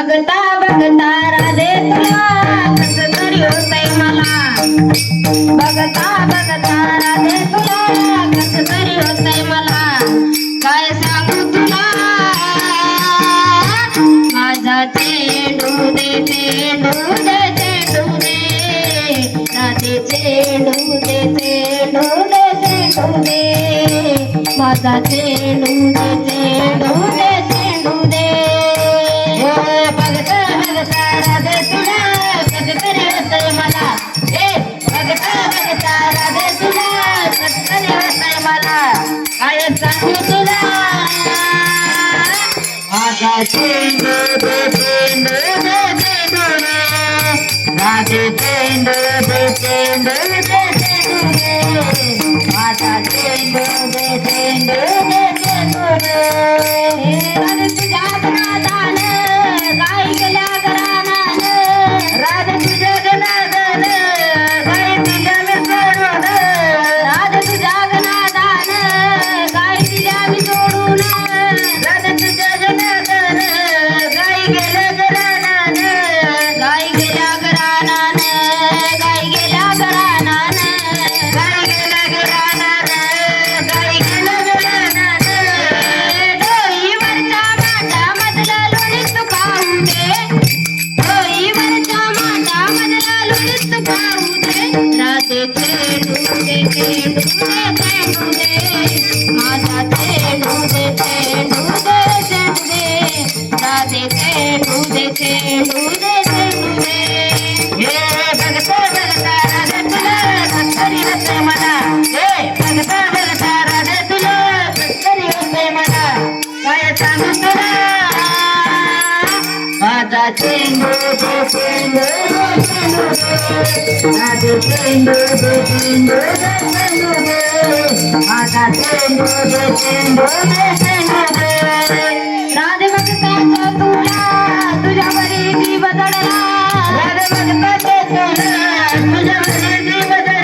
बघता बघता राधे तुला कसं तरी होतंय मला बघता बघता राधे तुला कसं तरी होतंय मला काय सांगू तुला माझा चेंडू दे चेंडू दे चेंडू दे राधे चेंडू दे चेंडू दे चेंडू दे माझा चेंडू दे चेंडू दे चेंडू दे बघता बघता राधे तुला कसं तरी होतंय मला बघता बघता राधे तुला कसं तरी होतंय मला काय सांगू तुला माझा चेंडू दे चेंडू दे चेंडू दे राधे चेंडू दे चेंडू दे चेंडू दे माझा चेंडू दे चेंडू दे चेंडू दे राधे तुझ्या नादान गाई गेल्या घरानं राधे तुझ्या नादान गाई दिल्या मी सोडून राधे तुझ्या नादान गाई दिल्या मी सोडून राधे तुझ्या नादान गाई गेल्या घरानं गाई गेल्या घरानं गाई गेल्या घरानं गाई गेल्या घरानं गाई गेल्या घरानं डोईवरच्या माझ्या मधला लोणीत तू खाऊ दे डोईवरच्या माझ्या मधला लोणीत तू खाऊ दे राधे चेंडू दे चेंडू दे चेंडू दे माझा चेंडू दे चेंडू दे चेंडू दे राधे चेंडू दे चेंडू दे चेंडू दे बघता बघता राधे तुला कसं तरी होतंय मला बघता बघता राधे तुला कसं तरी होतंय मला काय सांगू तुला माझा चेंडू दे चेंडू दे चेंडू दे राधे चेंडू दे चेंडू दे चेंडू दे माझा चेंडू दे चेंडू दे चेंडू दे राधे बघता तुला तुझ्या बरी जीव जडला राधे बघता तुला तुझ्या बरी जीव जडला